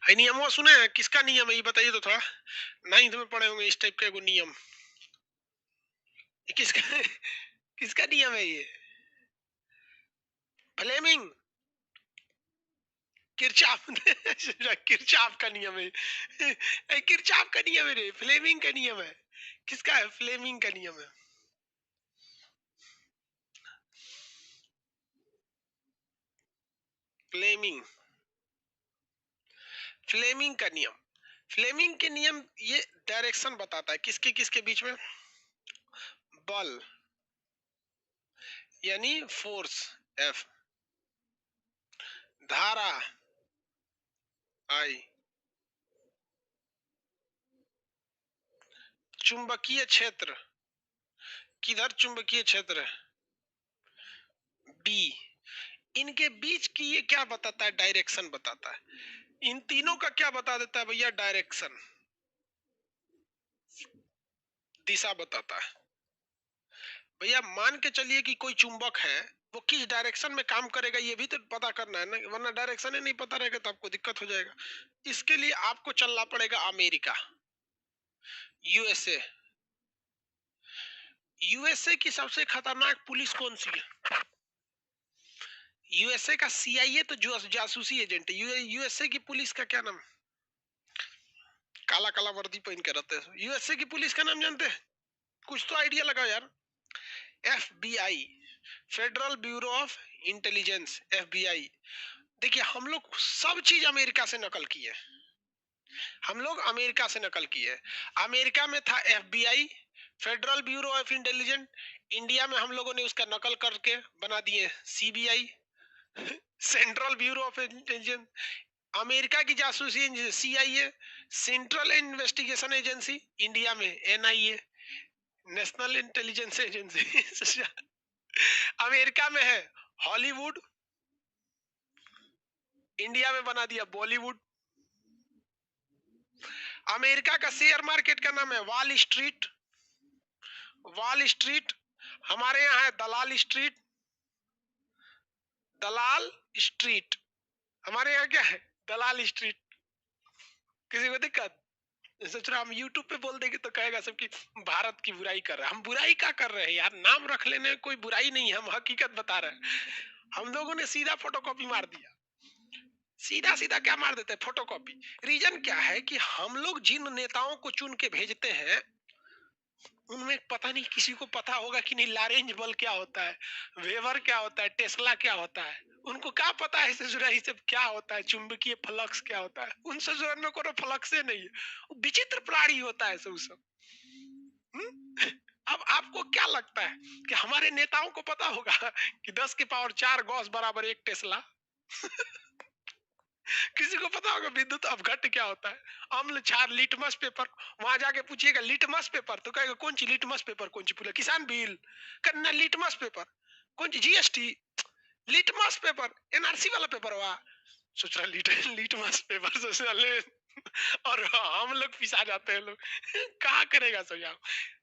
है नियम वो सुने हैं? किसका नियम है ये बताइए तो थोड़ा। नाइन्थ में पढ़े होंगे इस टाइप का एगो नियम। ये किसका किसका नियम है ये? फ्लेमिंग, किरचाफ किरचाफ का नियम है। किरचाफ का नियम है रे, फ्लेमिंग का नियम है। किसका है? फ्लेमिंग का नियम है। फ्लेमिंग, फ्लेमिंग का नियम। फ्लेमिंग के नियम ये डायरेक्शन बताता है किसके किसके बीच में। बल यानी फोर्स एफ, धारा आई, चुंबकीय क्षेत्र, किधर चुंबकीय क्षेत्र है? बी। इनके बीच की ये क्या बताता है? डायरेक्शन बताता है। इन तीनों का क्या बता देता है भैया? डायरेक्शन, दिशा बताता है। भैया मान के चलिए कि कोई चुंबक है, वो किस डायरेक्शन में काम करेगा ये भी तो पता करना है ना, वरना डायरेक्शन ही नहीं पता रहेगा तो आपको दिक्कत हो जाएगा। इसके लिए आपको चलना पड़ेगा अमेरिका, यूएसए। यूएसए की सबसे खतरनाक पुलिस कौन सी है? यूएसए का सीआईए तो जो जासूसी एजेंट है। यूएसए की पुलिस का क्या नाम? काला काला वर्दी पहन के रहते हैं। यूएसए की पुलिस का नाम जानते हैं? कुछ तो आइडिया लगाओ यार। FBI, federal bureau of intelligence, FBI. देखिए हम लोग सब चीज अमेरिका से नकल किए। हम लोग अमेरिका से नकल किए। अमेरिका में था FBI, federal bureau of intelligence. India में हम लोगों ने उसका नकल करके बना दिए CBI, central bureau of intelligence. America की जासूसी agency CIA, central investigation agency. India में NIA, national intelligence agency. America में है हॉलीवुड, इंडिया में बना दिया बॉलीवुड। अमेरिका का शेयर मार्केट का नाम है वॉल स्ट्रीट, वॉल स्ट्रीट। हमारे यहाँ है दलाल स्ट्रीट, दलाल स्ट्रीट। हमारे यहाँ क्या है? दलाल स्ट्रीट। किसी को दिक्कत? सोच रहा हम यूट्यूब पे बोल देंगे तो कहेगा सबकी भारत की बुराई कर रहे हैं। हम बुराई क्या कर रहे हैं यार? नाम रख लेने में कोई बुराई नहीं है, हम हकीकत बता रहे हैं। हम लोगों ने सीधा फोटोकॉपी मार दिया। सीधा सीधा क्या मार देते हैं? फोटोकॉपी। रीजन क्या है कि हम लोग जिन नेताओं को चुन के भेजते हैं उनमें पता नहीं किसी को पता होगा कि नहीं लारेंज बल क्या होता है, वेवर क्या होता है, टेस्ला क्या होता है। उनको क्या पता है इससे जुड़ा, सब क्या होता है, चुंबकीय फ्लक्स क्या होता है। उनसे जुड़ा में कोई फ्लक्स नहीं है, विचित्र प्राणी होता है सब। अब आपको क्या लगता है कि हमारे नेताओं को पता होगा कि 10 के पावर 4 गॉस बराबर 1 टेस्ला? किसी को पता होगा विद्युत अपघट्ट क्या होता है? अम्ल क्षार, लिटमस पेपर। वहां जाके पूछिएगा लिटमस पेपर तो कहेगा कौन सी लिटमस पेपर, कौन सी पूरा किसान बिल करना लिटमस पेपर, कौन सी जीएसटी, लिटमस पेपर एनआरसी वाला पेपर हुआ। सोच रहा लिटमस पेपर सोच रहा और हम लोग पिसा जाते हैं लोग। कहा करेगा सुझाव।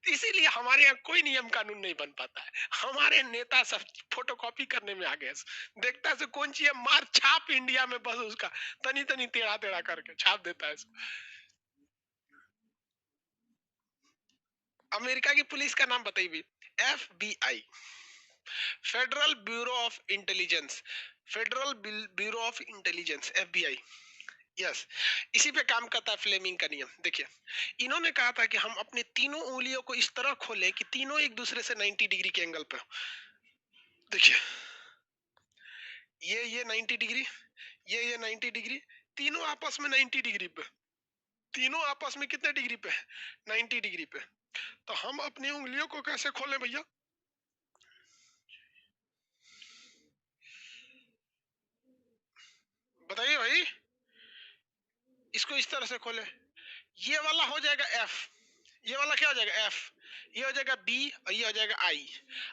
इसीलिए हमारे यहाँ कोई नियम कानून नहीं बन पाता है। हमारे नेता सब फोटोकॉपी करने में आ गए। देखता है कौन सी है, मार छाप इंडिया में, बस उसका तनी तनी टेढ़ा टेढ़ा करके छाप देता है। अमेरिका की पुलिस का नाम बताइए। FBI, federal bureau of intelligence, federal bureau of intelligence, FBI. Yes, इसी पे काम करता है फ्लेमिंग का नियम। देखिए इन्होंने कहा था कि हम अपने तीनों उंगलियों को इस तरह खोले कि तीनों एक दूसरे से 90 डिग्री के एंगल पे हो। देखिए ये 90 डिग्री, ये 90 डिग्री, तीनों आपस में 90 डिग्री पे। तीनों आपस में कितने डिग्री पे? 90 डिग्री पे। तो हम अपनी उंगलियों को कैसे खोले भैया? बताइए भाई। इसको इस तरह से खोले, ये वाला हो जाएगा एफ, ये वाला क्या हो जाएगा? एफ। ये हो जाएगा बी और ये हो जाएगा आई।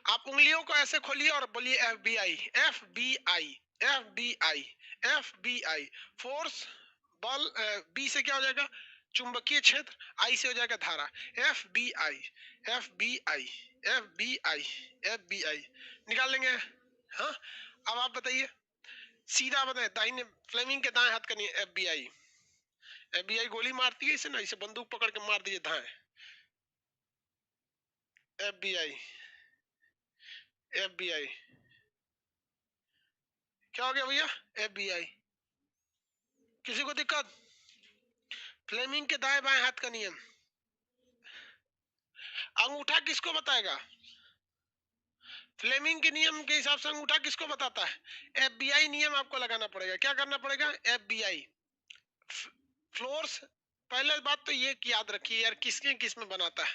आप उंगलियों को ऐसे खोलिए और बोलिए F B I, F B I, F B I, F B I. Force, बल। बी से क्या हो जाएगा? चुंबकीय क्षेत्र। आई से हो जाएगा धारा। F B I, F B I, F B I, F B I. निकाल लेंगे। हाँ अब आप बताइए, सीधा बताए दाहिने, फ्लेमिंग के दाएं हाथ का नहीं, एफ बी आई। FBI गोली मारती है इसे ना, इसे बंदूक पकड़ के मार दीजिए धाए। FBI FBI क्या हो गया भैया? FBI। किसी को दिक्कत? फ्लेमिंग के दाएं बाएं हाथ का नियम। अंगूठा किसको बताएगा? फ्लेमिंग के नियम के हिसाब से अंगूठा किसको बताता है? FBI नियम आपको लगाना पड़ेगा। क्या करना पड़ेगा? FBI force. पहले बात तो ये याद रखिए यार, किसके किस में बनाता है?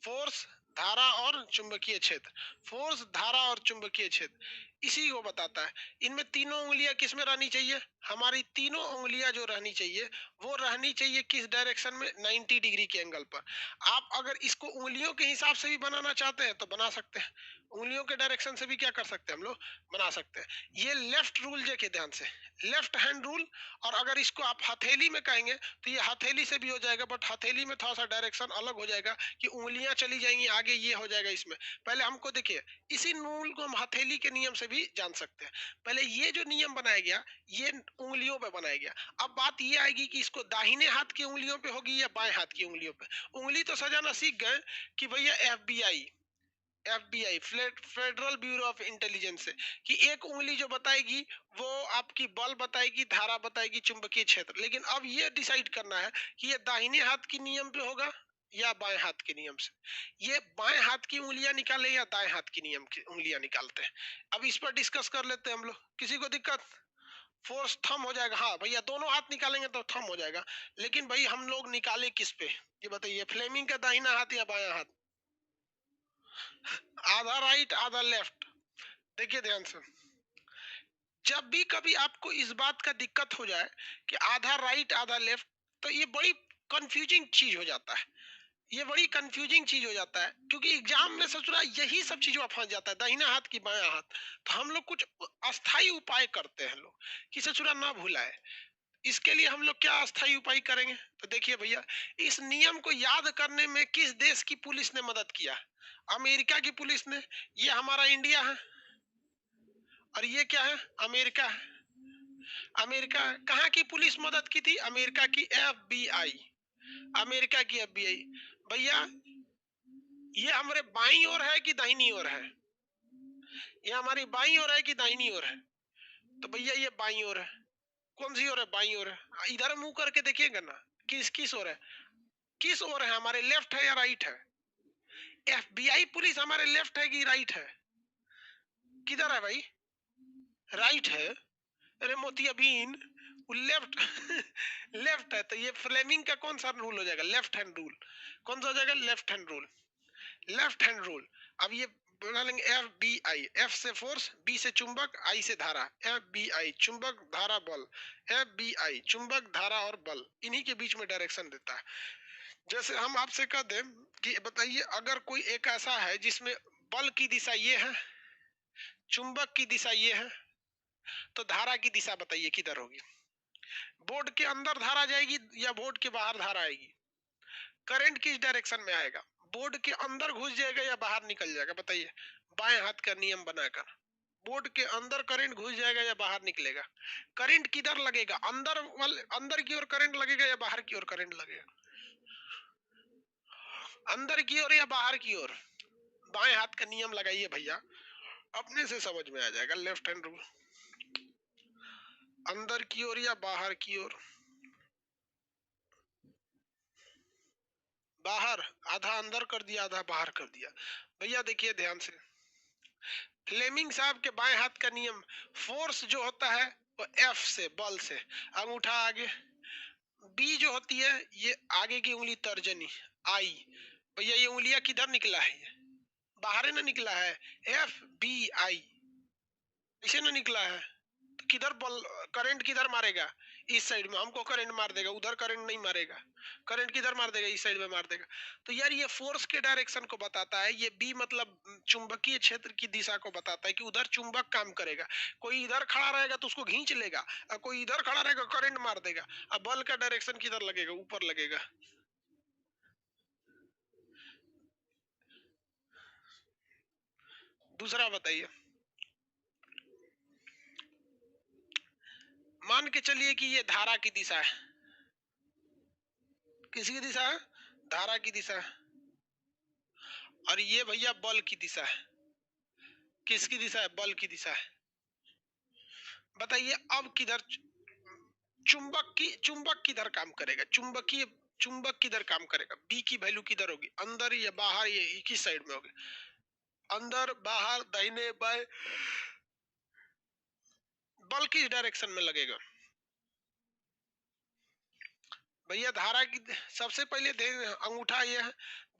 फोर्स, धारा और चुंबकीय क्षेत्र। फोर्स, धारा और चुंबकीय क्षेत्र इसी को बताता है। इनमें तीनों उंगलियां किस में रहनी चाहिए? हमारी तीनों उंगलियां जो रहनी चाहिए वो रहनी चाहिए किस डायरेक्शन में? 90 डिग्री के एंगल पर। आप अगर इसको उंगलियों के हिसाब से भी बनाना चाहते हैं तो बना सकते हैं, उंगलियों के डायरेक्शन से भी क्या कर सकते हैं हम लोग? बना सकते हैं। ये लेफ्ट रूल देखिए ध्यान से, लेफ्ट हैंड रूल। और अगर इसको आप हथेली में कहेंगे तो ये हथेली से भी हो जाएगा, बट हथेली में थोड़ा सा डायरेक्शन अलग हो जाएगा कि उंगलियां चली जाएंगी आगे, ये हो जाएगा इसमें। पहले हमको देखिए, इसी रूल को हम हथेली के नियम से भी जान सकते हैं। पहले ये जो नियम बनाया गया ये उंगलियों पे बनाया गया। अब बात ये आएगी कि इसको दाहिने हाथ की उंगलियों पे होगी या बाएं हाथ की उंगलियों पे। उंगली तो सजाना सीख गए कि भैया FBI federal bureau of intelligence है कि एक उंगली जो बताएगी वो आपकी बल बताएगी, धारा बताएगी, चुंबकीय क्षेत्र। लेकिन अब ये डिसाइड करना है कि ये दाहिने हाथ की नियम पे होगा या बाएं हाथ के नियम से। ये बाएं हाथ की उंगलियां निकाले या दाएं हाथ की नियम की उंगलियां निकालते हैं। अब इस पर डिस्कस कर लेते हैं हम लोग। किसी को दिक्कत? फोर्स थम हो जाएगा। हाँ भैया, दोनों हाथ निकालेंगे तो थम हो जाएगा। लेकिन भाई हम लोग निकाले किस पे? ये बताइए, फ्लेमिंग का दाहिना हाथ या बायां हाथ? आधा राइट आधा लेफ्ट। देखिए ध्यान से, जब भी कभी आपको इस बात का दिक्कत हो जाए कि आधा राइट आधा लेफ्ट, तो ये बड़ी कंफ्यूजिंग चीज हो जाता है। ये बड़ी कंफ्यूजिंग चीज हो जाता है क्योंकि एग्जाम में ससुरा यही सब चीजों में फंस जाता है, दाहिना हाथ की बायां हाथ। तो हम लोग कुछ अस्थाई उपाय करते हैं लोग कि ससुरा ना भूलाए। इसके लिए हम लोग क्या अस्थाई उपाय करेंगे? तो देखिए भैया, इस नियम को याद करने में किस देश की पुलिस ने मदद किया? अमेरिका की पुलिस ने। ये हमारा इंडिया है और ये क्या है? अमेरिका है। अमेरिका कहाँ की पुलिस मदद की थी? अमेरिका की FBI। अमेरिका की FBI। भैया, ये हमारे बाईं ओर है कि दाहिनी ओर है? ये हमारी बाईं ओर है कि दाहिनी ओर है? तो भैया ये बाईं ओर है। कौन सी ओर है? बाईं ओर है। इधर मुंह करके देखिएगा ना, किस किस ओर है? किस ओर है? हमारे लेफ्ट है या राइट है? FBI पुलिस हमारे लेफ्ट है कि राइट है? किधर है भाई? राइट है। अरे मोतियाबीन, लेफ्ट लेफ्ट है। तो ये फ्लेमिंग का कौन सा रूल हो जाएगा? Left hand rule. कौन सा हो जाएगा? Left hand rule. Left hand rule. अब ये बना लेंगे FBI। F से फोर्स, B से चुंबक, I से धारा। FBI चुंबक धारा बल। FBI चुंबक धारा और बल, इन्हीं के बीच में डायरेक्शन देता है। जैसे हम आपसे कह दें कि बताइए, अगर कोई एक ऐसा है जिसमें बल की दिशा ये है, चुंबक की दिशा ये है, तो धारा की दिशा बताइए किधर होगी? बोर्ड के अंदर धारा जाएगी या बोर्ड के बाहर धारा आएगी? करंट किस डायरेक्शन में आएगा? बोर्ड के अंदर घुस जाएगा या बाहर निकल जाएगा? बताइए, बाएं हाथ का नियम बनाकर। बोर्ड के अंदर करंट घुस जाएगा या बाहर निकलेगा? करंट किधर लगेगा? अंदर की ओर करंट लगेगा या बाहर की ओर करंट लगेगा? अंदर की ओर या बाहर की ओर? बाएं हाथ का नियम लगाइए भैया, अपने से समझ में आ जाएगा। Left hand rule. अंदर की ओर या बाहर की ओर? बाहर। आधा अंदर कर दिया, आधा बाहर कर दिया। भैया देखिए ध्यान से, फ्लेमिंग साहब के बाएं हाथ का नियम, फोर्स जो होता है वो F से, बल से। अंगूठा आगे। B जो होती है ये आगे की उंगली तर्जनी, I। भैया ये उंगलियां किधर निकला है? ये बाहर ना निकला है। FBI इसे ना निकला है। तो किधर बल, करंट किधर मारेगा? इस साइड में। हमको करंट मार देगा, उधर करंट नहीं मारेगा। करंट किधर मार देगा? इस साइड में मार देगा। तो यार ये फोर्स के डायरेक्शन को बताता है। ये B मतलब चुंबकीय क्षेत्र की दिशा को बताता है कि उधर चुंबक काम करेगा। कोई इधर खड़ा रहेगा तो उसको खींच लेगा, और कोई इधर खड़ा रहेगा करंट मार देगा। अब बल का डायरेक्शन किधर लगेगा? ऊपर लगेगा। दूसरा बताइए, मान के चलिए कि ये धारा की दिशा है, किसकी दिशा है? धारा की दिशा है। और ये भैया बल की दिशा है। किसकी दिशा है? बल की दिशा है। बताइए अब किधर चुंबक किधर काम करेगा? चुंबक किधर काम करेगा? बी की वैल्यू किधर होगी? अंदर या बाहर? ये एक ही साइड में होगी। अंदर, बाहर, दाहिने, बाएं। बल किस डायरेक्शन में लगेगा भैया? धारा की। सबसे पहले अंगूठा ये है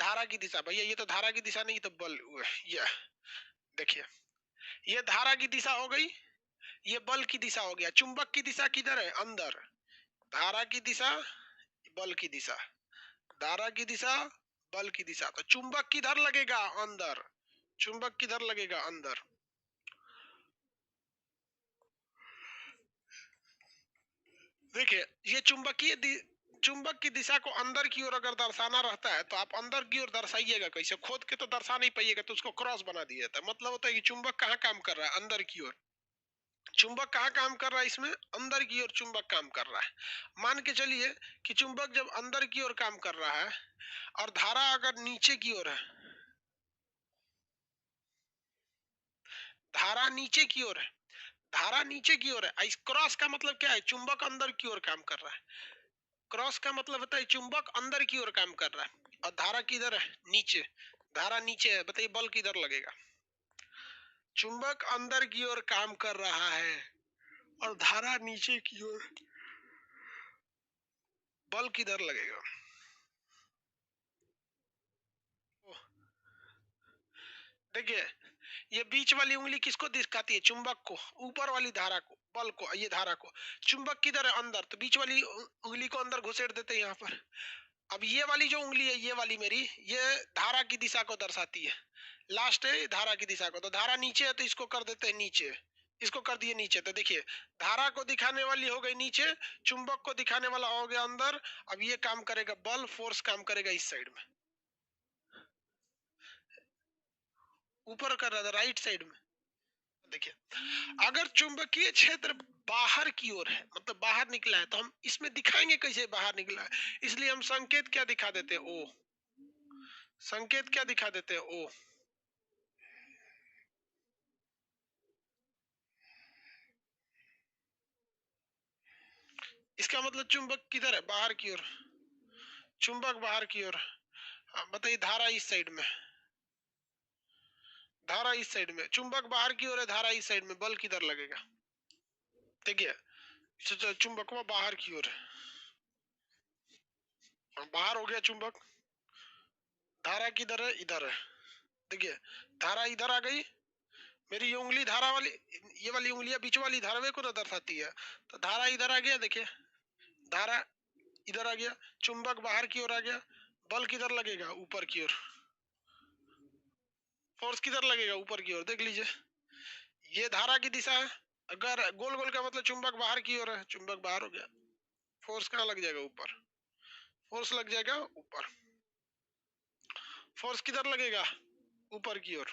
धारा की दिशा। भैया ये तो धारा की दिशा नहीं, तो बल। ये देखिए, ये धारा की दिशा हो गई, ये बल की दिशा हो गया। चुंबक की दिशा किधर है? अंदर। धारा की दिशा, बल की दिशा। धारा की दिशा, बल की दिशा। तो चुंबक किधर लगेगा? अंदर। चुंबक किधर लगेगा? अंदर। देखिए, ये चुंबक की दिशा को अंदर की ओर अगर दर्शाना रहता है तो आप अंदर की ओर दर्शाइएगा कैसे? खोद के तो दर्शा नहीं पाइएगा, तो उसको क्रॉस बना दिया था। मतलब होता है कि चुंबक कहाँ काम कर रहा है? अंदर की ओर। चुंबक कहाँ काम कर रहा है? इसमें अंदर की ओर चुंबक काम कर रहा है। मान के चलिए कि चुंबक जब अंदर की ओर काम कर रहा है और धारा अगर नीचे की ओर है, धारा नीचे की ओर है, धारा नीचे की ओर है। इस क्रॉस का मतलब क्या है? चुंबक अंदर की ओर काम कर रहा है। क्रॉस का मतलब होता है चुंबक अंदर की ओर काम कर रहा है और धारा किधर है? नीचे। धारा नीचे है, बताइए बल किधर लगेगा? चुंबक अंदर की ओर काम कर रहा है और धारा नीचे की ओर, बल किधर लगेगा? देखिए, ये बीच वाली उंगली किसको दिखाती है? चुंबक को। ऊपर वाली धारा को, बल को, ये धारा को। चुंबक किधर है? अंदर। तो बीच वाली उंगली को अंदर घुसेड़ देते हैं यहाँ पर। अब ये वाली जो उंगली है, ये वाली मेरी, ये धारा की दिशा को दर्शाती है। लास्ट है धारा की दिशा को। तो धारा नीचे है तो इसको कर देते हैं नीचे, इसको कर दिए नीचे। तो देखिए, धारा को दिखाने वाली हो गई नीचे, चुंबक को दिखाने वाला हो गया अंदर। अब ये काम करेगा, बल फोर्स काम करेगा इस साइड में, ऊपर कर रहा था राइट साइड में। देखिए, अगर चुंबकीय क्षेत्र बाहर की ओर है, मतलब बाहर निकला है, तो हम इसमें दिखाएंगे कैसे बाहर निकला है? इसलिए हम संकेत क्या दिखा देते हैं? ओ। संकेत क्या दिखा देते हैं? ओ। इसका मतलब चुंबक किधर है? बाहर की ओर। चुंबक बाहर की ओर। बताइए, धारा इस साइड में, धारा इस साइड में। चुंबक बाहर की ओर है, धारा इस साइड में। बल किधर लगेगा? देखिए, चुंबक वो बाहर की ओर है, बाहर हो गया चुंबक। धारा किधर है? इधर है। देखिए, धारा इधर आ गई। मेरी ये उंगली धारा वाली, ये वाली उंगलियां बीच वाली धारावे को तो दर्शाती है। तो धारा इधर आ गया। देखिए, धारा इधर आ गया, चुंबक बाहर की ओर आ गया। बल किधर लगेगा? ऊपर की ओर। फोर्स किधर लगेगा? ऊपर की ओर। देख लीजिए, ये धारा की दिशा है। अगर गोल गोल का मतलब चुंबक बाहर की ओर है, चुंबक बाहर हो गया। फोर्स कहाँ लग जाएगा? ऊपर। फोर्स लग जाएगा ऊपर। फोर्स किधर लगेगा? ऊपर की ओर।